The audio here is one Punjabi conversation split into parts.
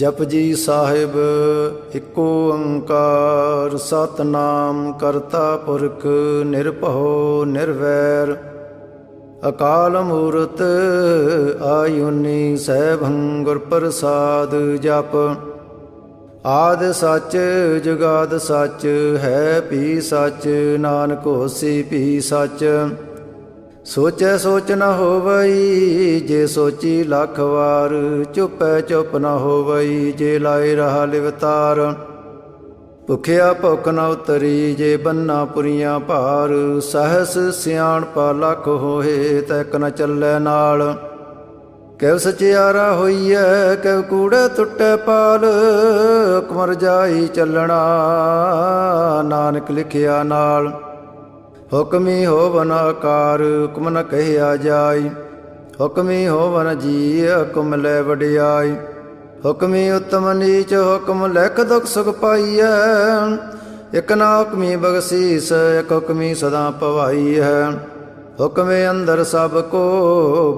जपजी साहिब इको ओंकार सतनाम करता पुरख निरभउ निर्वैर अकाल मूरत आयुनी सैभं गुर प्रसाद जप आद सच जुगाद सच है भी सच नानक होसी भी सच सोचै सोच न होवई जे सोची लख वार चुपै चुप न होवई जे लाए रहा लिवतार भुखिया भुख न उतरी जे बन्ना पुरियां भार सहस सियाणपा लख होए तैक न चलै नाल कैव सचियारा होईऐ कैव कूड़े टुटै पाल कुमर जाई चलना नानक लिखिया नाल हुक्मी होवन आकार हुक्म न कहिया जाय हुक्मी होवन जी हुक्म लै वडियाई हुक्मी उत्तम नीच हुक्म लिख दुख सुख पाईऐ एक ना हुक्मी बगसीस एक हुक्मी सदा पवाई है हुक्मे अंदर सब को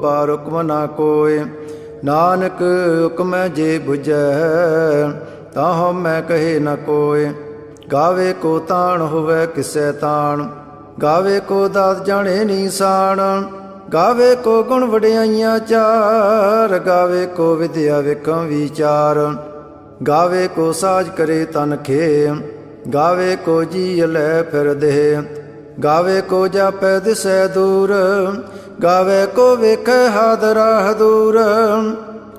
बार हुक्म ना कोय नानक हुक्म जे बुझै ताहो मैं कहे न कोय गावे को ताण होवे किसै ताण गावे को दात जाने नीसान गावे को गुण वडियाइयां चार गावे को विद्या विखम विचार गावे को साज करे तन खे गावे को जी लै फिर दे गावे को जापै दिसै दूर गावे को वेखै हाद राह दूर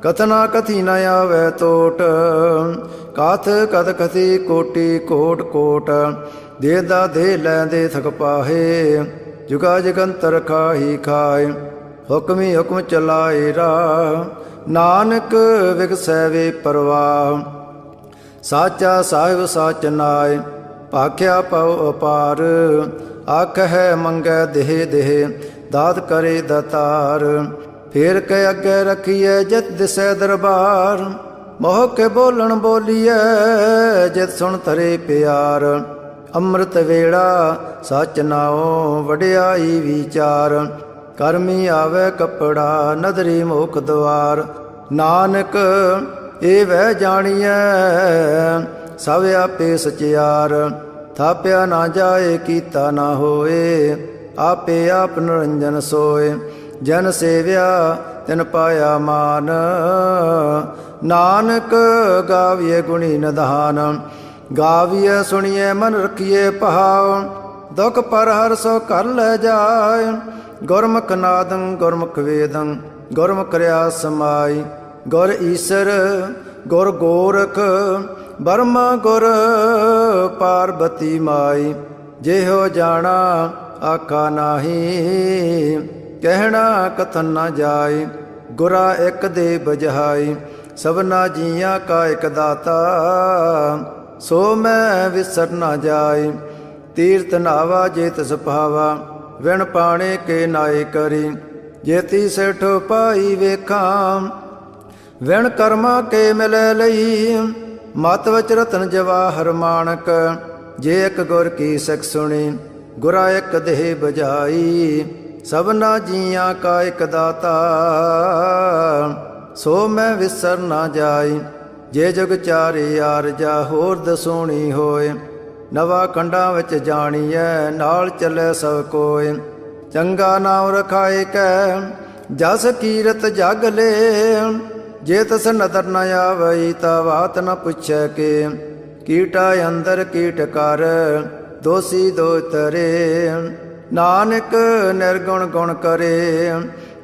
कथना कथी न आवे तोट काथ कथ कथी कोटि कोट कोट देदा दे लैंदे थक पाहे जुगा जगंतर खाही खाए हुक्मी हुक्म चलाए राह नानक विगसै वे परवाह साचा साहिब साच नाय भाख्या पव अपार आख है मंगै देह देह दात करे दतार फेर के अगे रखिए जित दिसै दरबार मोह के बोलन बोलिए जित सुन तरे प्यार ਅੰਮ੍ਰਿਤ ਵੇਲਾ ਸੱਚ ਨਾਉ ਵਡਿਆਈ ਵਿਚਾਰ ਕਰਮੀ ਆਵੇ ਕੱਪੜਾ ਨਦਰੀ ਮੁਖ ਦੁਆਰ ਨਾਨਕ ਇਹ ਵਹਿ ਜਾਣੀਐ ਸਭ ਆਪੇ ਸਚਿਆਰ ਥਾਪਿਆ ਨਾ ਜਾਏ ਕੀਤਾ ਨਾ ਹੋਏ ਆਪੇ ਆਪ ਨਿਰੰਜਨ ਸੋਏ ਜਨ ਸੇਵਿਆ ਤਿਨ ਪਾਇਆ ਮਾਨ ਨਾਨਕ ਗਾਵੀਏ ਗੁਣੀ ਨਿਧਾਨ गाविए सुनिए मन रखिए भाव दुख पर हर सो कर ले जाए गुरमुख नादं गुरमुख वेदं गुरमुख रया समाई गुर ईसर गुर गोरख बर्मा गुर पार्वती माई जेहो जाना आखा नाही कहना कथन न जाए गुरा एक दे बजहाई सबना जिया का एक दाता सो मैं विसर न जाय तीर्थ नावा जेत सभावा विण पाणे के नाय करी जेती सेठो पाई वेखा विण कर्मा के मिलै लई मत वच रतन जवाहर माणक जे एक गुर की सिख सुनी गुरा एक देह बजाई सबना जिया का एक दाता सो मैं विसर न जाय जे जुग चारे आरजा होर दसोणी होए नवा खंडां विच जाणीਐ नाल चलै सब कोय चंगा नाम रखाए कै जस कीरत जग ले जे तस नदर न आवई ता बात न पुछै के कीटा अंदर कीट कर दोषी दो तरे नानक निर्गुण गुण करे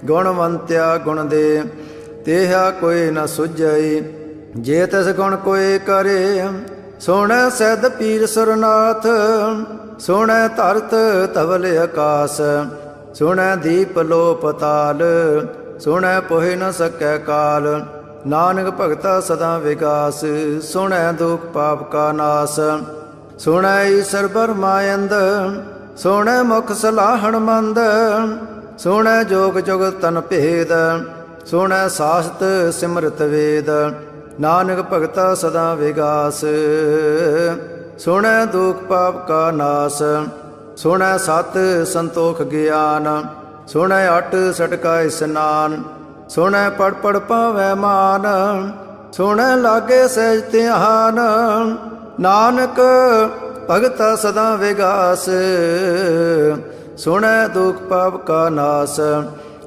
गुणवंत्या गुण दे तेहा कोई न सुझई जे तस गुण कोई करे सोहणै सैद पीर सुरनाथ सोहणै धरत धवल आकाश सोहणै दीप लो पताल सोहणै पोहि न सकै काल नानक भगता सदा विकास सोहणै दुख पाप का नाश सोहणै ईसर बरमायंद सोहणै मुख सलाहण मंद सोहणै जोग जुग तन भेद सोहणै सासत सिमरत वेद नानक भगता सदा विगास सुनै दुख पाप का नाश सुनै सत संतोख ज्ञान सुनै अट सटका स्नान सुनै पढ़ पढ़ पावै मान ਸੁਣ ਲਾਗੇ ਸਹਿਜ ਧਿਆਨ। ਨਾਨਕ ਭਗਤਾ ਸਦਾ ਵਿਗਾਸ, ਸੁਣੈ ਦੁਖ ਪਾਪ ਕਾ ਨਾਸ।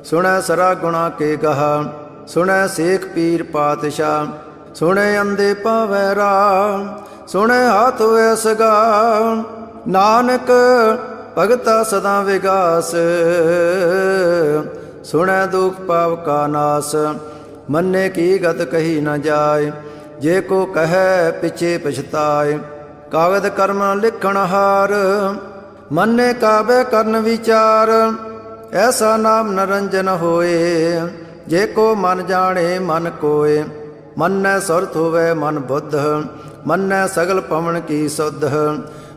ਸੁਣੈ ਸਰਾ ਗੁਣਾ ਕੇ ਗਹਾ, ਸੁਣੈ ਸੇਖ ਪੀਰ ਪਾਤਸ਼ਾਹ। ਸੁਣੈ ਅੰਧੇ ਪਾਵੈ ਰਾਹ, ਸੁਣੈ ਹਾਥ ਹੋਇ ਸਗਾ। ਨਾਨਕ ਭਗਤਾ ਸਦਾ ਵਿਗਾਸ, ਸੁਣੈ ਦੁਖ ਪਾਪ ਕਾ ਨਾਸ। ਮੰਨੇ ਕੀ ਗਤ ਕਹੀ ਨ ਜਾਏ, ਜੇ ਕੋ ਕਹੈ ਪਿਛੇ ਪਛਤਾਏ। ਕਾਗਦ ਕਰਮ ਲਿਖਣ ਹਾਰ, ਮੰਨੇ ਕਾਬੈ ਕਰਨ ਵਿਚਾਰ। ਐਸਾ ਨਾਮ ਨਰੰਜਨ ਹੋਏ, ਜੇ ਕੋ ਮਨ ਜਾਣੇ ਮਨ ਕੋਏ। ਮੰਨੈ ਸੁਰਤ ਹੋਵੈ ਮਨ ਬੁੱਧ, ਮੰਨੈ ਸਗਲ ਪਵਨ ਕੀ ਸੁਧ।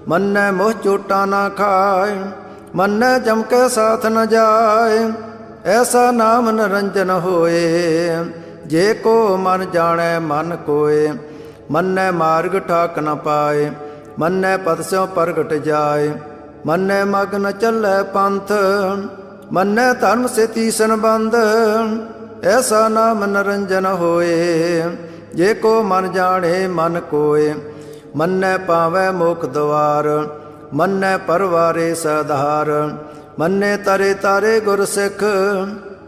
ਮੰਨੈ ਮੋਹ ਚੋਟਾ ਨਾ ਖਾਏ, ਮੰਨੈ ਜਮ ਕੈ ਸਾਥ ਨ ਜਾਏ। ਐਸਾ ਨਾਮ ਨਰੰਜਨ ਹੋਏ, ਜੇ ਕੋ ਮਨ ਜਾਣੈ ਮਨ ਕੋਏ। ਮੰਨੈ ਮਾਰਗ ਠਾਕ ਨ ਪਾਏ, ਮੰਨੈ ਪਦ ਸਿਉ ਪ੍ਰਗਟ ਜਾਏ। ਮੰਨੈ ਮਗ ਨ ਚੱਲੈ ਪੰਥ, ਮੰਨੈ ਧਰਮ ਸੇ ਤੀਸਨ ਬੰਧ। ਐਸਾ ਨਾਮ ਨਰੰਜਨ ਹੋਏ, ਜੇ ਕੋ ਮਨ ਜਾਣੇ ਮਨ ਕੋਏ। ਮੰਨੈ ਪਾਵੈ ਮੁਖ ਦਵਾਰ, ਮੰਨੈ ਪਰਵਾਰੇ ਸਧਾਰ। ਮੰਨੈ ਤਰੇ ਤਾਰੇ ਗੁਰ ਸਿੱਖ,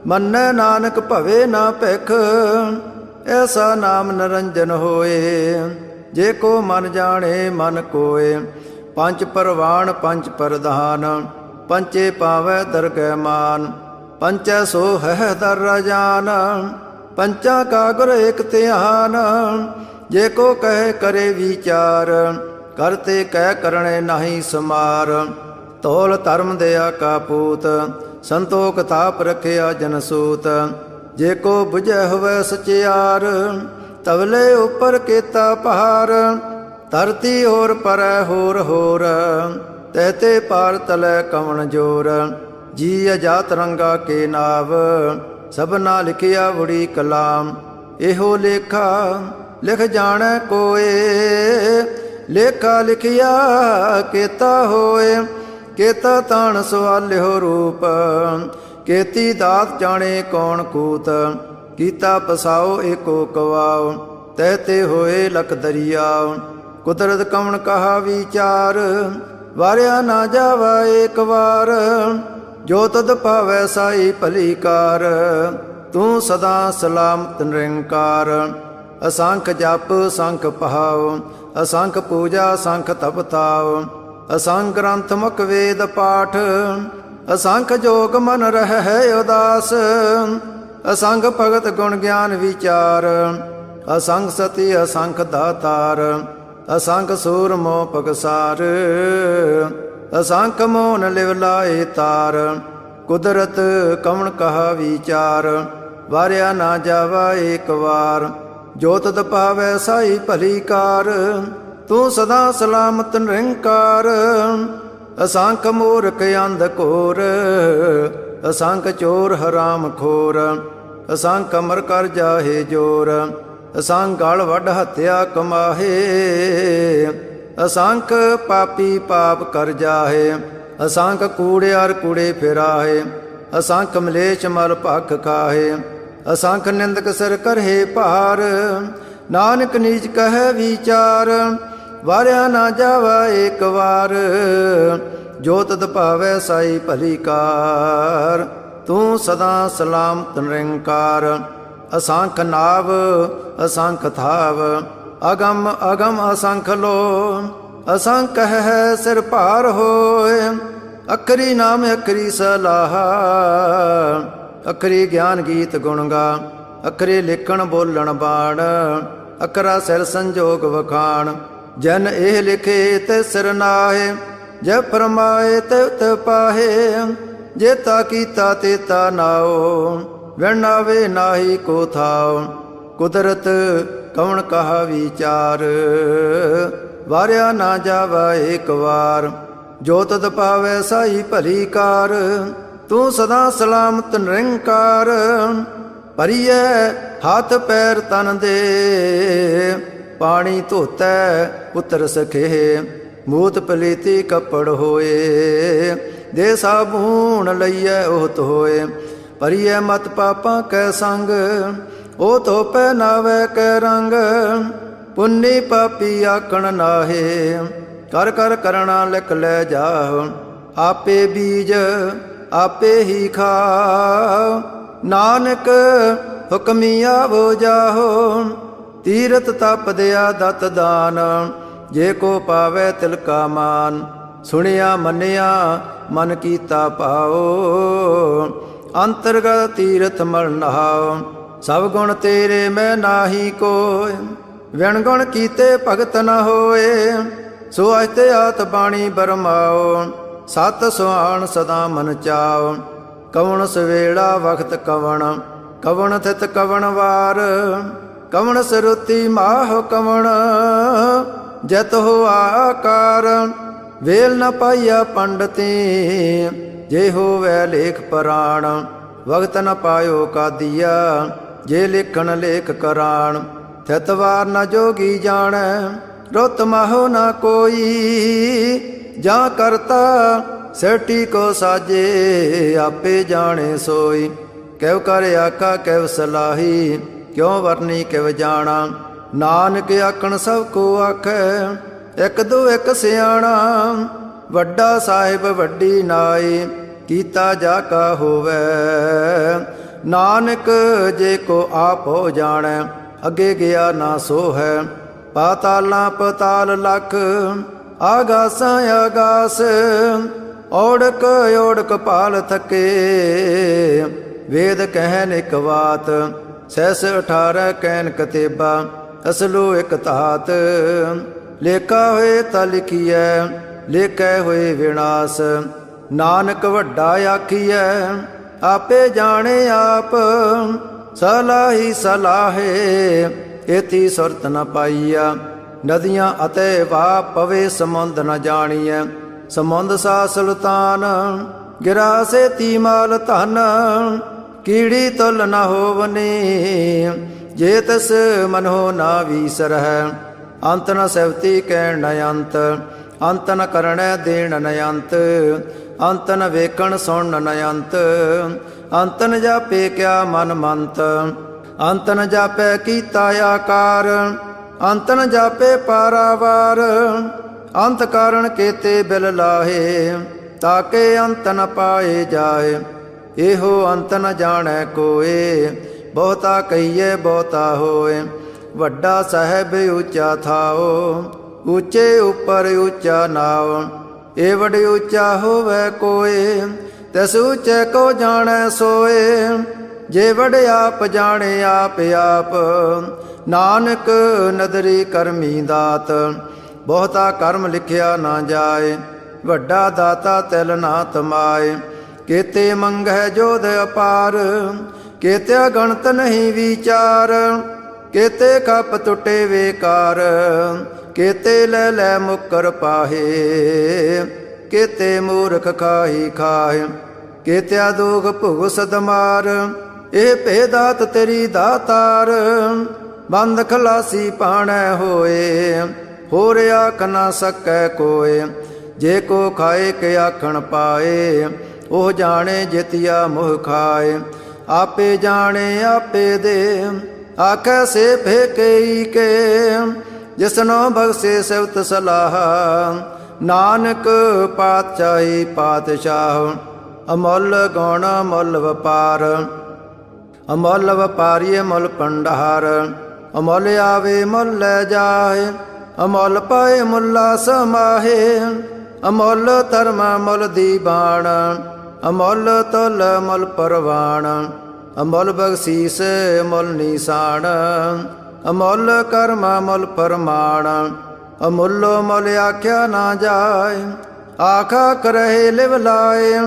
ਮੰਨੈ ਨਾਨਕ ਭਵੇ ਨਾ ਭਿਖ। ਐਸਾ ਨਾਮ ਨਰੰਜਨ ਹੋਏ, ਜੇ ਕੋ ਮਨ ਜਾਣੇ ਮਨ ਕੋਏ। ਪੰਜ ਪਰਵਾਣ ਪੰਜ ਪ੍ਰਧਾਨ, ਪੰਚੇ ਪਾਵੈ ਦਰਗਹਿ ਮਾਨ। ਪੰਚੈ ਸੋ ਹੈ ਦਰ ਰਾਜਾਨ, ਪੰਚਾਂ ਕਾ ਗੁਰ ਏਕ ਧਿਆਨ। ਜੇ ਕੋ ਕਹੇ ਕਰੇ ਵਿਚਾਰ, ਕਰਤੇ ਕਹਿ ਕਰਣੇ ਨਾਹੀ ਸਮਾਰ। ਤੋਲ ਧਰਮ ਦਇਆ ਕਾ ਪੂਤ, ਸੰਤੋਖ ਤਾਪ ਰਖਿਆ ਜਨ ਸੂਤ। ਜੇ ਕੋ ਬੁਝੈ ਹੋਵੈ ਸਚਿਆਰ, ਤਵਲੇ ਉਪਰ ਕੀਤਾ ਪਹਾਰ। ਧਰਤੀ ਹੋਰ ਪਰੈ ਹੋਰ ਹੋਰ, ਤਹਤੇ ਪਾਰ ਤਲੈ ਕਵਣ ਜੋਰ। ਜੀ ਅਜਾਤ ਰੰਗਾ ਕੇ ਨਾਵ, ਸਭਨਾ ਲਿਖਿਆ ਵੜੀ ਕਲਾਮ। ਇਹੋ ਲੇਖਾ ਲਿਖ ਜਾਣੈ ਕੋਏ, ਲੇਖਾ ਲਿਖਿਆ ਕੀਤਾ ਹੋਏ। ਕੇਤਾ ਤਾਣ ਸਵਾਲਿਓ ਰੂਪ, ਕੇਤੀ ਦਾਤ ਜਾਣੇ ਕੌਣ ਕੂਤ। ਕੀਤਾ ਪਸਾਓ ਏਕੋ ਕਵਾਓ, ਤਹਤੇ ਹੋਏ ਲਖ ਦਰਿਆਓ। ਕੁਦਰਤ ਕਵਣ ਕਹਾ ਵਿਚਾਰ, ਵਾਰਿਆ ਨਾ ਜਾਵਾ ਏਕ ਵਾਰ। ਜੋ ਤਦ ਭਾਵੈ ਸਾਈ ਭਲੀ ਕਾਰ, ਤੂੰ ਸਦਾ ਸਲਾਮਤ ਨਿਰੰਕਾਰ। ਅਸੰਖ ਜਪ ਸੰਖ ਪਹਾਉ, ਅਸੰਖ ਪੂਜਾ ਸੰਖ ਤਪ ਤਾਉ। ਅਸੰਖ ਗ੍ਰੰਥ ਮੁਖ ਵੇਦ ਪਾਠ, ਅਸੰਖ ਜੋਗ ਮਨ ਰਹਿ ਉਦਾਸ। ਅਸੰਖ ਭਗਤ ਗੁਣ ਗਿਆਨ ਵਿਚਾਰ, ਅਸੰਖ ਸਤੀ ਅਸੰਖ ਦਾਤਾਰ। ਅਸੰਖ ਸੂਰ ਮੋਹ ਪਗਸਾਰ, ਅਸੰਖ ਮੋਨ ਲਿਵ ਲਾਏ ਤਾਰ। ਕੁਦਰਤ ਕਵਣ ਕਹਾ ਵਿਚਾਰ, ਵਾਰਿਆ ਨਾ ਜਾਵਾ ਏਕ ਵਾਰ। ਜੋ ਤਦ ਭਾਵੈ ਸਾਈ ਭਲੀ ਕਾਰ, ਤੂੰ ਸਦਾ ਸਲਾਮਤ ਨਿਰੰਕਾਰ। ਅਸੰਖ ਮੂਰਖ ਅੰਧ ਘੋਰ, ਅਸੰਖ ਚੋਰ ਹਰਾਮ ਖੋਰ। ਅਸੰਖ ਅਮਰ ਕਰ ਜਾਹੇ ਜੋਰ, ਅਸੰਖ ਗਲ ਵੱਢ ਹੱਤਿਆ ਕਮਾਹੇ। ਅਸੰਖ ਪਾਪੀ ਪਾਪ ਕਰ ਜਾਹੇ, ਅਸੰਖ ਕੂੜਿਆਰ ਕੂੜੇ ਫਿਰਾਹੇ। ਅਸੰਖ ਮਲੇਛ ਮਲ ਭਖ ਖਾਹੇ, ਅਸੰਖ ਨਿੰਦਕ ਸਿਰ ਕਰਹੇ ਭਾਰ। ਨਾਨਕ ਨੀਚ ਕਹੈ ਵਿਚਾਰ, ਵਾਰਿਆ ਨਾ ਜਾਵਾ ਏਕ ਵਾਰ। ਜੋ ਤਦ ਭਾਵੈ ਸਾਈ ਭਲੀ ਕਾਰ, ਤੂੰ ਸਦਾ ਸਲਾਮਤ ਨਿਰੰਕਾਰ। ਅਸੰਖ ਨਾਵ ਅਸੰਖ ਥਾਵ, ਅਗਮ ਅਗਮ ਅਸੰਖ ਲੋ। ਅਸੰਖ ਹੈ ਸਿਰ ਭਾਰ ਹੋਏ, ਅਖਰੀ ਨਾਮ ਅਖਰੀ ਸਲਾਹ। ਅਖਰੀ ਗਿਆਨ ਗੀਤ ਗੁਣ ਗਾ, ਅਖਰੇ ਲਿਖਣ ਬੋਲਣ ਬਾਣ। ਅਖਰਾ ਸਿਰ ਸੰਜੋਗ ਵਖਾਣ, ਜਨ ਇਹ ਲਿਖੇ ਤੇ ਸਿਰ ਨਾਹੇ। ਜੇ ਫਰਮਾਏ ਤੇ ਪਾਹੇ, ਜੇਤਾ ਕੀਤਾ ਤੇਤਾ ਨਾਓ। ਵਿਣਾਵੇ ਨਾਹੀ ਕੋ ਥਾਓ, ਕੁਦਰਤ ਕਵਣ ਕਹਾ ਵਿਚਾਰ। ਵਾਰਿਆ ਨਾ ਜਾਵਾ ਏਕ ਵਾਰ, ਜੋ ਤਦ ਪਾਵੈ ਸਾਈ ਭਲੀ ਕਾਰ। ਤੂੰ ਸਦਾ ਸਲਾਮਤ ਨਿਰੰਕਾਰ। ਭਰੀਐ ਹੱਥ ਪੈਰ ਤਨ ਦੇ, ਪਾਣੀ ਧੋਤੈ ਪੁੱਤਰ ਸਖੇ। ਮੂਤ ਪਲੀਤੀ ਕੱਪੜ ਹੋਏ, ਦੇ ਸਾਬੂਣ ਲਈਐ ਉਹਤ ਹੋਏ। ਭਰੀਐ ਮਤ ਪਾਪਾਂ ਕੈ ਸੰਗ, ਉਹ ਧੋ ਪਹਿਨਾਵੇ ਕੈ ਰੰਗ, ਪੁੰਨੀ ਪਾਪੀ ਆਕਣ ਨਾਹੇ। ਕਰ ਕਰ ਕਰਣਾ ਲਿਖ ਲੈ ਜਾਹੁ, ਆਪੇ ਬੀਜ ਆਪੇ ਹੀ ਖਾਉ। ਨਾਨਕ ਹੁਕਮੀ ਆਵੋ ਜਾਹੋ, ਤੀਰਥ ਤਪ ਦਿਆ ਦਤ ਦਾਨ। ਜੇ ਕੋ ਪਾਵੇ ਤਿਲ ਕਾ ਮਾਨ, ਸੁਣਿਆ ਮੰਨਿਆ ਮਨ ਕੀਤਾ ਭਾਉ। ਅੰਤਰਗਤ ਤੀਰਥ ਮਲ ਨਹਾਉ, ਸਭ ਗੁਣ ਤੇਰੇ ਮੈਂ ਨਾਹੀ ਕੋਇ। ਵਿਣ ਗੁਣ ਕੀਤੇ ਭਗਤ ਨ ਹੋਏ, ਸੋ ਅਸਤੇ ਆਤ ਬਾਣੀ ਬਰਮਾਓ। ਸਤ ਸੁਹਾਣ ਸਦਾ ਮਨ ਚਾਉ, ਕਵਣ ਸਵੇਲਾ ਵਖਤ ਕਵਣ। ਕਵਣ ਥਿਤ ਕਵਣ ਵਾਰ, ਕਵਣ ਸਰੁਤੀ ਮਾਹ ਕਵਣ। ਜਤ ਹੋ ਆਕਾਰ, ਵੇਲ ਨ ਪਾਈਆ ਪੰਡਤੀ। ਜੇ ਹੋਵੈ ਲੇਖ ਪੁਰਾਣ, ਵਖਤ ਨ ਪਾਇਓ ਕਾਦੀਆ। ਜੇ ਲਿਖਣ ਲੇਖ ਕਰਾਣ, ਥਿਤ ਵਾਰ ਨ ਜੋਗੀ ਜਾਣੈ। ਰੁੱਤ ਮਾਹੋ ਨ ਕੋਈ, ਜਾਂ ਕਰਤਾ ਸੇਟੀ ਕੋ ਸਾਜੇ। ਆਪੇ ਜਾਣੇ ਸੋਈ, ਕਿਵ ਕਰ ਆਖਾ ਕਿਵ ਸਲਾਹੀ। ਕਿਉ ਵਰਨੀ ਕਿਵ ਜਾਣਾ, ਨਾਨਕ ਆਖਣ ਸਭ ਕੋ ਆਖੈ। ਇਕ ਦੋ ਇਕ ਸਿਆਣਾ, ਵੱਡਾ ਸਾਹਿਬ ਵੱਡੀ ਨਾਈ। ਕੀਤਾ ਜਾ ਕਾ ਹੋਵੈ, ਨਾਨਕ ਜੇ ਕੋ ਆਪ ਹੋ ਜਾਣੈ। ਅੱਗੇ ਗਿਆ ਨਾ ਸੋ ਹੈ, ਪਾਤਾਲਾਂ ਪਤਾਲ ਲਖ। ਆਗਾਸਾਂ ਆਗਾਸ, ਔੜਕ ਔੜਕ ਪਾਲ ਥਕੇ। ਵੇਦ ਕਹਿਨ ਇਕ ਬਾਤ, ਸਹਿਸ 18 ਕਹਿਨ ਕਤੇਬਾ। ਅਸਲੋ ਇਕ ਧਾਤ, ਲੇਖਾ ਹੋਏ ਤਾ ਲਿਖੀਐ। ਲੇਖੈ ਹੋਏ ਵਿਨਾਸ਼, ਨਾਨਕ ਵੱਡਾ ਆਖੀਐ। ਆਪੇ ਜਾਣੇ ਆਪ, ਸਲਾਹੀ ਸਲਾਹੇ। ਏਤੀ ਸੁਰਤ ਨ ਪਾਈਆ, ਨਦੀਆਂ ਅਤੇ ਵਾ ਪਵੇ ਸਮੁੰਦ ਨ ਜਾਣੀਐ। ਸਮੁੰਦ ਸਾ ਸੁਲਤਾਨ, ਗਿਰਾ ਸੇਤੀ ਮਾਲ ਧਨ। ਕੀੜੀ ਤੁਲ ਨ ਹੋਵਨੀ, ਜੇ ਤਿਸ ਮਨੋ ਨਾ ਵੀਸਰਹਿ। ਅੰਤ ਨ ਸੈਵਤੀ ਕਹਿਣ ਨ ਅੰਤ, ਅੰਤ ਨ ਕਰਣੈ ਦੇਣ ਨ ਅੰਤ। ਅੰਤ ਨ ਵੇਖਣ ਸੁਣਨ ਨ ਅੰਤ, ਅੰਤ ਨ ਜਾਪੇ ਕਿਆ ਮਨ ਮੰਤ। ਅੰਤ ਨ ਜਾਪੈ ਕੀਤਾ ਆਕਾਰ, ਅੰਤ ਨ ਜਾਪੇ ਪਾਰਾਵਾਰ। ਅੰਤ ਕਾਰਣ ਕੇਤੇ ਬਿਲ ਲਾਹੇ, ਤਾਕੇ ਅੰਤ ਨ ਪਾਏ ਜਾਏ। ਇਹੋ ਅੰਤ ਨ ਜਾਣੈ ਕੋਏ, ਬਹੁਤਾ ਕਹੀਏ ਬਹੁਤਾ ਹੋਏ। ਵੱਡਾ ਸਾਹਿਬ ਉੱਚਾ ਥਾਓ, ਉੱਚੇ ਉੱਪਰ ਉੱਚਾ ਨਾਉ। ਏ ਵਡ ਉੱਚਾ ਹੋਵੇ ਕੋਏ, ਤਿਸ ਉੱਚੇ ਕੋ ਜਾਣੈ ਸੋਏ। ਜੇ ਵਡ ਆਪ ਜਾਣੇ ਆਪ ਆਪ, ਨਾਨਕ ਨਦਰੀ ਕਰਮੀ ਦਾਤ। ਬਹੁਤਾ ਕਰਮ ਲਿਖਿਆ ਨਾ ਜਾਏ, ਵੱਡਾ ਦਾਤਾ ਤਿਲ ਨਾ ਤਮਾਏ। ਕੇਤੇ ਮੰਗਹਿ ਜੋਧ ਅਪਾਰ, ਕੇਤਿਆ ਗਣਤ ਨਹੀਂ ਵਿਚਾਰ। ਕੇਤੇ ਖਪ ਟੁੱਟੇ ਵੇਕਾਰ, ਕੇਤੇ ਲੈ ਲੈ ਮੁਕਰ ਪਾਹੇ। ਕੇਤੇ ਮੂਰਖ ਖਾਹੀ ਖਾਹੇ, ਕੇਤਿਆ ਦੋਖ ਭੁਗ ਸਦਮਾਰ। ਇਹ ਭੇਦਾਤ ਤੇਰੀ ਦਾਤਾਰ, ਬੰਦ ਖਲਾਸੀ ਪਾਣੈ ਹੋਏ। ਹੋਰ ਆਖ ਨਾ ਸਕੈ ਕੋਏ, ਜੇ ਕੋ ਖਾਏ ਕੇ ਆਖਣ ਪਾਏ। ਉਹ ਜਾਣੇ ਜਿਤਿਆ ਮੋਹ ਖਾਏ, ਆਪੇ ਜਾਣੇ ਆਪੇ ਦੇ। ਆਖੈ ਸੇ ਫੇਕਈ ਕੇ, ਜਿਸਨੋ ਬਖਸ਼ੇ ਸਿਵਤ ਸਲਾਹ। ਨਾਨਕ ਪਾਤਸ਼ਾਹੀ ਪਾਤਸ਼ਾਹ, ਅਮੁੱਲ ਗੁਣ ਮੁੱਲ ਵਪਾਰ। ਅਮੁੱਲ ਵਪਾਰੀਏ ਮੁੱਲ ਭੰਡਾਰ, ਅਮੁੱਲ ਆਵੇ ਮੁੱਲ ਲੈ ਜਾਏ। ਅਮੁੱਲ ਪਾਏ ਮੁੱਲਾ ਸਮਾਹੇ, ਅਮੁੱਲ ਧਰਮ ਮੁੱਲ ਦੀਵਾਨ। ਅਮੁੱਲ ਤੁਲ ਮੁੱਲ ਪਰਵਾਨ, ਅਮੁੱਲ ਬਖਸ਼ੀਸ ਮੁੱਲ ਨੀਸਾਨ। ਅਮੁੱਲ ਕਰਮ ਮੁੱਲ ਪਰਮਾਣ, ਅਮੁੱਲੋ ਮੁੱਲ ਆਖਿਆ ਨਾ ਜਾਏ। ਆਖਾ ਕਰਹਿ ਲਿਵ ਲਾਏ,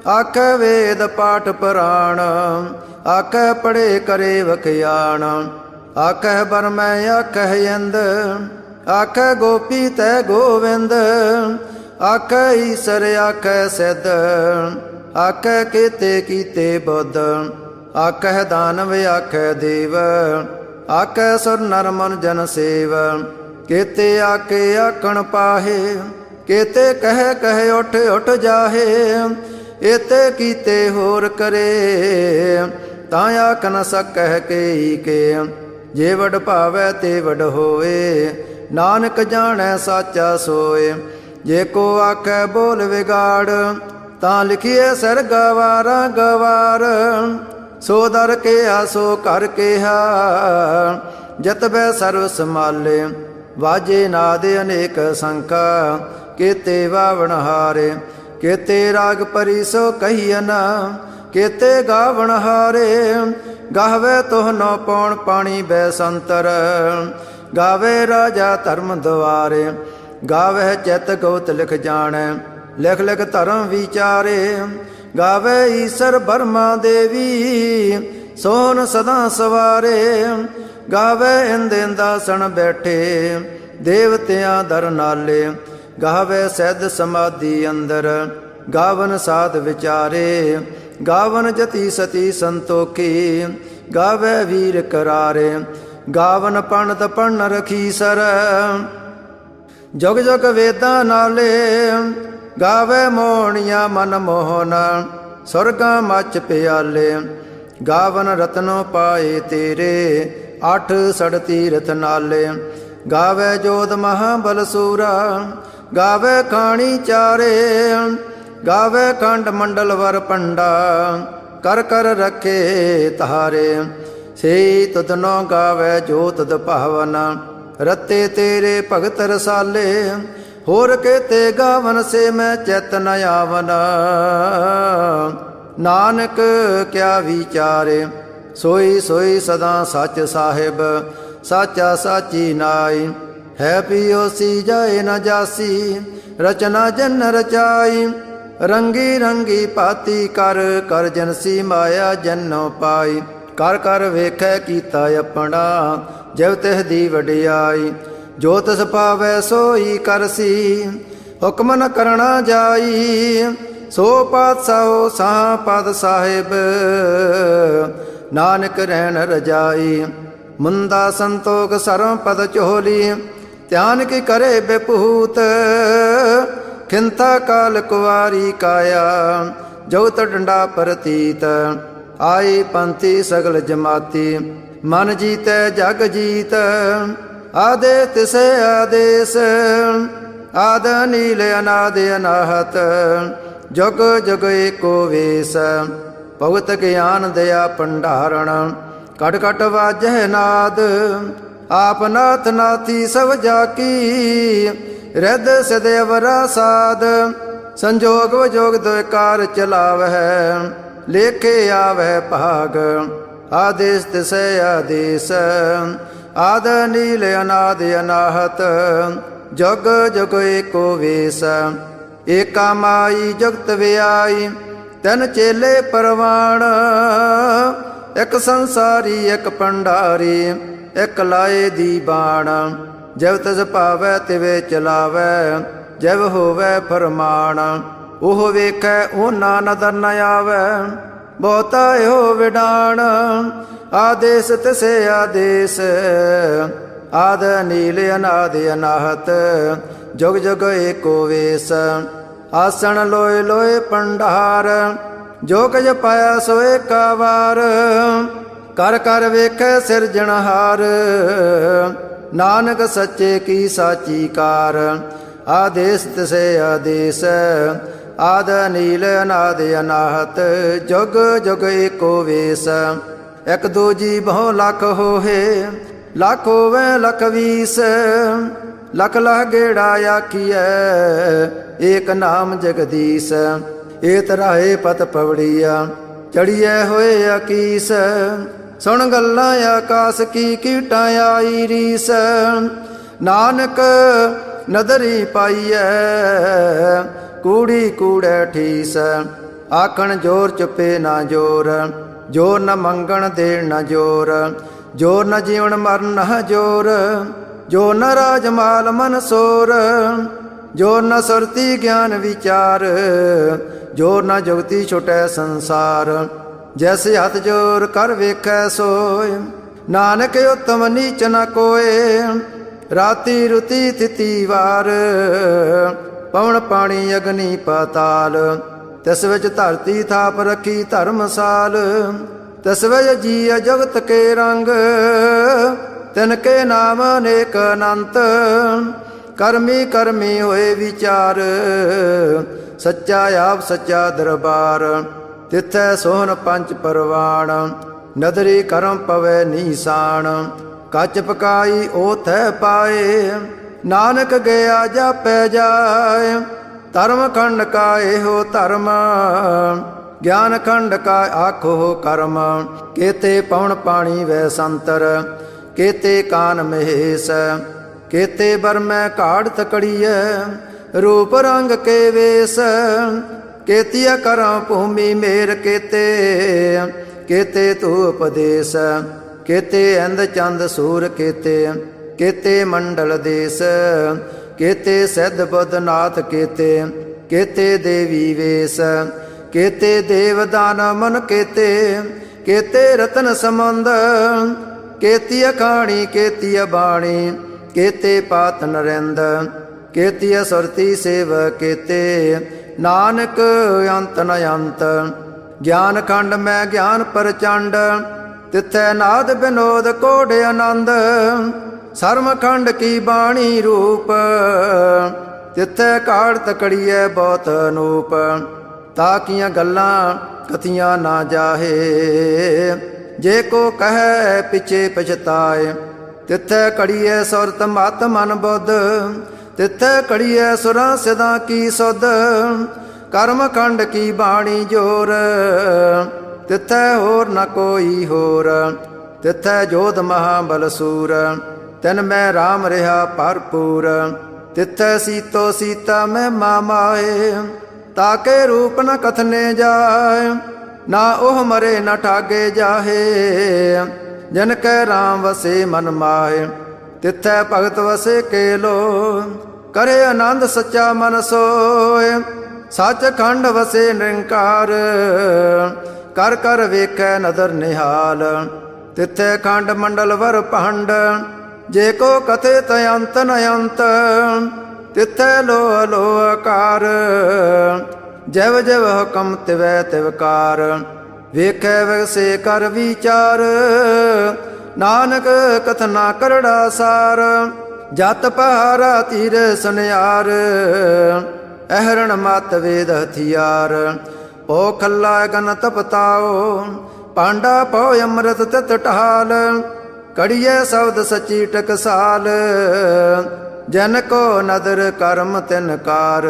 ਆਖੈ ਵੇਦ ਪਾਠ ਪੁਰਾਣ। ਆਖੈ ਪੜੇ ਕਰੇ ਵਖਿਆਣ, ਆਖੈ ਬਰਮੈ ਆਖੈ ਇੰਦ। ਆਖੈ ਗੋਪੀ ਤੈ ਗੋਵਿੰਦ, ਆਖੈ ਈਸਰ ਆਖੈ ਸਿੱਧ। ਆਖੈ ਕੇਤੇ ਕੀਤੇ ਬੁੱਧ, ਆਖੈ ਦਾਨਵ ਆਖੈ ਦੇਵ। ਆਖੈ ਸੁਰ ਨਰ ਮਨ ਜਨ ਸੇਵ, ਕੇਤੇ ਆਕੇ ਆਖਣ ਪਾਹੇ। ਕੇਤੇ ਕਹਿ ਕਹਿ ਉਠ ਉਠ ਜਾਹੇ, ਏਤੇ ਕੀਤੇ ਹੋਰ ਕਰੇ। ਤਾਂ ਆਖ ਨ ਸਕਹਿ ਕੇ ਕੇ। ਜੇ ਵਡ ਭਾਵੈ ਤੇ ਵਡ ਹੋਏ, ਨਾਨਕ ਜਾਣੈ ਸਾਚਾ ਸੋਏ। ਜੇ ਕੋ ਆਖੈ ਬੋਲ ਵਿਗਾੜ, ਤਾਂ ਲਿਖੀਏ ਸਿਰ ਗਵਾਰਾ ਗਵਾਰ। ਸੋ ਦਰ ਕਿਹਾ ਸੋ ਕਰ ਕਿਹਾ, ਜਤਬੈ ਸਰਵ ਸਮਾਲੇ। ਵਾਜੇ ਨਾਦ ਅਨੇਕ ਸੰਖਾ, ਕੇਤੇ ਵਾਵਣ ਹਾਰੇ। ਕੇਤੇ ਰਾਗ ਪਰੀ ਸੋ ਕਹੀਅਨ, ਕੇਤੇ ਗਾਵਣ ਹਾਰੇ। ਗਾਵੇ ਤੋਹ ਨੋ ਪੌਣ ਪਾਣੀ ਬੈ ਸੰਤਰ, ਗਾਵੇ ਰਾਜਾ ਧਰਮ ਦੁਆਰੇ। ਗਾਵੇ ਚਿਤ ਗੋਤ ਲਿਖ ਜਾਣੈ, ਲਿਖ ਲਿਖ ਧਰਮ ਵਿਚਾਰੇ। ਗਾਵੇ ਈਸਰ ਬਰਮਾ ਦੇਵੀ, ਸੋਨ ਸਦਾ ਸਵਾਰੇ। ਗਾਵੇ ਇੰਦ ਇੰਦਾਸਣ ਬੈਠੇ, ਦੇਵਤਿਆਂ ਦਰ ਨਾਲੇ। ਗਾਵੇ ਸਿੱਧ ਸਮਾਧੀ ਅੰਦਰ, ਗਾਵਨ ਸਾਧ ਵਿਚਾਰੇ। ਗਾਵਨ ਜਤੀ ਸਤੀ ਸੰਤੋਖੀ, ਗਾਵੇ ਵੀਰ ਕਰਾਰੇ। ਗਾਵਨ ਪੰਡਤ ਪੜਨ ਰਖੀ ਸਰ, ਜੁਗ ਜੁਗ ਵੇਦਾਂ ਨਾਲੇ। ਗਾਵੇ ਮੋਹਣੀਆਂ ਮਨ ਮੋਹਨ, ਸੁਰਗਾਂ ਮੱਚ ਪਿਆਲੇ। ਗਾਵਨ ਰਤਨੋ ਪਾਏ ਤੇਰੇ, ਅੱਠ ਸੜ ਤੀਰਥ ਨਾਲੇ। ਗਾਵੇ ਜੋਧ ਮਹਾਬਲ ਸੂਰਾ, ਗਾਵੇ ਖਾਣੀ ਚਾਰੇ। ਗਾਵੇ ਖੰਡ ਮੰਡਲ ਵਰ ਪੰਡਾ, ਕਰ ਕਰ ਰਖੇ ਤਾਰੇ। ਸੇ ਤੁਧਨੋ ਗਾਵੇ ਜੋ ਤੁਧ ਭਾਵਨ, ਰਤੇ ਤੇਰੇ ਭਗਤ ਰਸਾਲੇ। ਹੋਰ ਕੇਤੇ ਗਾਵਨ ਸੇ ਮੈਂ ਚਿਤ ਨ ਆਵਨ, ਨਾਨਕ ਕਿਆ ਵਿਚਾਰੇ। ਸੋਈ ਸੋਈ ਸਦਾ ਸੱਚ ਸਾਹਿਬ, ਸਾਚਾ ਸਾਚੀ ਨਾਈ। ਹੈ ਪਿਓਸੀ ਜਾਏ ਨ ਜਾਸੀ, ਰਚਨਾ ਜਨ ਰਚਾਈ। ਰੰਗੀ ਰੰਗੀ ਭਾਤੀ ਕਰ, ਕਰ ਜਨਸੀ ਮਾਇਆ ਜਨੋ ਪਾਈ। ਕਰ ਕਰ ਵੇਖੈ ਕੀਤਾ ਆਪਣਾ, ਜਿਵ ਤਿਹ ਦੀ ਵਡਿਆਈ। ਜੋ ਤਿਸ ਪਾਵੈ ਸੋਈ ਕਰਸੀ, ਹੁਕਮ ਨ ਕਰਣਾ ਜਾਈ। ਸੋ ਪਾਤਸ਼ਾਹੋ ਸਾਹ ਪਦ ਸਾਹਿਬ, ਨਾਨਕ ਰਹਿਣ ਰਜਾਈ। ਮੁੰਦਾ ਸੰਤੋਖ ਸਰਮ ਪਦ ਚੋਲੀ, ਧਿਆਨ ਕੀ ਕਰੇ ਬੇਪੂਤ। ਖਿੰਤਾ ਕਾਲ ਕੁਵਾਰੀ ਕਾਇਆ, ਜਉਤ ਡੰਡਾ ਪ੍ਰਤੀਤ। ਆਈ ਪੰਥੀ ਸਗਲ ਜਮਾਤੀ, ਮਨ ਜੀਤੈ ਜਗ ਜੀਤ। ਆਦੇ ਤਿਸੇ ਆਦੇਸ, ਆਦ ਨੀਲ ਅਨਾਦ ਅਨਾਹਤ। ਜੁਗ ਜੁਗ ਏਕੋ ਵੇਸ, ਭਗਤ ਗਿਆਨ ਦਇਆ ਭੰਡਾਰਣ। ਕਟ ਕਟ ਵਾਜਹਿ ਨਾਦ, ਆਪ ਨਾਥ ਨਾਥੀ ਸਭ ਜਾਕੀ। ਰਿੱਧ ਸਿਧ ਅਵਰਾ ਸਾਧ, ਸੰਜੋਗ ਵਿਜੋਗ ਦੁਇ ਕਾਰ ਚਲਾਵਹਿ। ਲੇਖੇ ਆਵਹਿ ਭਾਗ, ਆਦੇਸ ਤਿਸੈ ਆਦੇਸ। ਆਦ ਨੀਲ ਅਨਾਦ ਅਨਾਹਤ, ਜੁਗ ਜੁਗ ਏਕੋ ਵੇਸ। ਏਕਾ ਮਾਈ ਜੁਗਤ ਵਿਆਈ, ਤਿਨ ਚੇਲੇ ਪਰਵਾਣ। ਇਕ ਸੰਸਾਰੀ ਇਕ ਭੰਡਾਰੀ, ਇਕ ਲਾਏ ਦੀ ਬਾਣ। ਜਿਵ ਤਿਸ ਭਾਵੈ ਤਿਵੇ ਚਲਾਵੈ, ਜਿਵ ਹੋਵੈ ਫਰਮਾਨ। ਉਹ ਵੇਖੈ ਉਹਨਾਂ ਨਦਰ ਨ ਆਵੈ, ਬਹੁਤਾ ਇਹੋ ਵਿਡਾਣ। ਆਦੇਸ ਤਿਸੇ ਆਦੇਸ, ਆਦ ਨੀਲ ਅਨਾਦ ਅਨਾਹਤ। ਜੁਗ ਜੁਗ ਏਕੋ ਵੇਸ, ਆਸਣ ਲੋਏ ਲੋਏ ਭੰਡਾਰ। ਜੋ ਕੁਝ ਪਾਇਆ ਸੋ ਏਕਾ ਵਾਰ, ਕਰ ਕਰ ਵੇਖੈ ਸਿਰਜਣਹਾਰ। ਨਾਨਕ ਸੱਚੇ ਕੀ ਸਾਚੀ ਕਾਰ। ਆਦੇਸ ਤਿਸੇ ਆਦੇਸ, ਆਦ ਨੀਲ ਅਨਾਦ ਅਨਾਹਤ। ਜੁਗ ਜੁਗ ਏਕੋ ਵੇਸ, ਇਕ ਦੂਜੀ ਬਹੁ ਲੱਖ ਹੋਏ। ਲੱਖ ਹੋਵੇ ਲੱਖ ਵੀਸ, ਲਖ ਲਖ ਗੇੜਾ ਆਖੀਐ, ਏਕ ਨਾਮ ਜਗਦੀਸ਼। ਏ ਤਰਾਏ ਪਤ ਪਵੜੀਆ, ਚੜੀਐ ਹੋਏ ਅਕੀਸ। ਸੁਣ ਗੱਲਾਂ ਆਕਾਸ ਕੀ ਕੀਟਾਂ ਆਈ ਰੀਸ। ਨਾਨਕ ਨਦਰੀ ਪਾਈਐ, ਕੂੜੀ ਕੂੜੈ ਠੀਸ। ਆਖਣ ਜੋਰ ਚੁੱਪੇ ਨਾ ਜੋਰ, ਜੋਰ ਨ ਮੰਗਣ ਦੇਣ ਨ ਜੋਰ। ਜੋਰ ਨ ਜੀਵਨ ਮਰਨ ਨ ਜੋਰ, ਜੋ ਨ ਰਾਜ ਮਾਲ ਮਨ ਸੋਰ। ਜੋ ਨ ਸੁਰਤੀ ਗਿਆਨ ਵਿਚਾਰ, ਜੋ ਨ ਜੁਗਤੀ ਛੁਟੈ ਸੰਸਾਰ। ਜੈਸੇ ਹੱਥ ਜੋਰ ਕਰ ਵੇਖੈ ਸੋਏ, ਨਾਨਕ ਉਤਮ ਨੀਚ ਨ ਕੋਏ। ਰਾਤੀ ਰੁਤੀ ਤਿਤੀ ਵਾਰ, ਪਵਨ ਪਾਣੀ ਅਗਨੀ ਪਾਤਾਲ। ਤਿਸ ਵਿੱਚ ਧਰਤੀ ਥਾਪ ਰੱਖੀ ਧਰਮਸਾਲ। तस्वय जीय जगत के रंग, तिनके नाम अनेक अनंत। कर्मी कर्मी होए विचार, सच्चा आप सच्चा दरबार। तिथै सोहन पंच परवाण, नदरी करम पवै नीसान। कच पकाई ओथै पाए, नानक गया जापै जाय। धर्म खंड का एहो धर्म, ज्ञान खंड का आखो कर्म। केते पवन पाणी वै संतर, केते कान महेश। केते बर में काढ़ तकड़िय, रूप रंग के वेश। केतिया करम भूमि मेर केते, केते तू उपदेश। केते इंद चंद सूर केते, केते मंडल देश। केते सिद्ध बुद्ध नाथ केते, केते देवी वेश। केते देव दान मन केते, केते रतन संबंध। केती अखाणी केती बाणी, केते पात नरेंद। केती सुरती सेव केते, नानक अंत न अंत। ज्ञान खंड में ज्ञान प्रचंड, तिथै नाद विनोद कोड आनंद। सर्म खंड की बाणी रूप, तिथै काढ़ तकड़िए बहुत अनूप। ताकियां गल्लां कथियां ना जाहे, जे को कहे पिछे पछताए। तिथै कड़िए सुरत मत मन बुद्ध, तिथै कड़िए सुरां सिदां की सुध। कर्म खंड की बाणी जोर, तिथै होर न कोई होर। तिथै जोध महाबल सूर, तिन मैं राम रहा भरपूर। तिथै सीतो सीता में मामाए, ताके रूप न कथने जाए। ना ओह मरे न ठागे जाहे, जिनकै राम वसे मन माहे। तिथै भगत वसे केलो, करे आनंद सच्चा मन सोए। सच खंड वसे निरंकार, कर कर वेखै नदर निहाल। तिथै खंड मंडल वर भंड, जे को कथे तयंत नयंत। तिथै लोह लोह कार, जव जव हुकम तिवै तिवकार। वेखै वैसे कर विचार, नानक कथना करड़ा सार। जत पहारा तीर सुनियार, अहरण मत वेद हथियार। पो खल्ला गन तपताओ, पांडा पो अमृत तित टहाल। कड़िए शब्द सची टकसाल, जन को नदर कर्म तिनकार।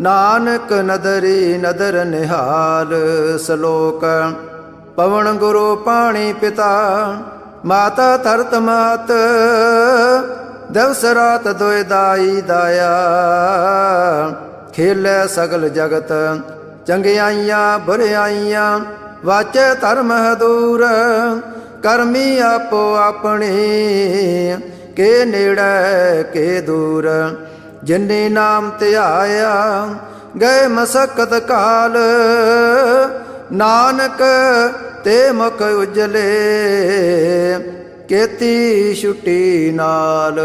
नानक नदरी नदर निहाल। श्लोक। पवन गुरु पाणी पिता, माता धरत मात। दिवस रात दोय दाई दाया, खेलै सगल जगत। चंगियाइयां बुरियाइयां, वाचे धर्म दूर। करमी आपो अपनी, के नेड़े के दूर। जिन्नी नाम ध्याया, गए मसकत काल। नानक ते मुख उजले, केती छुट्टी नाल।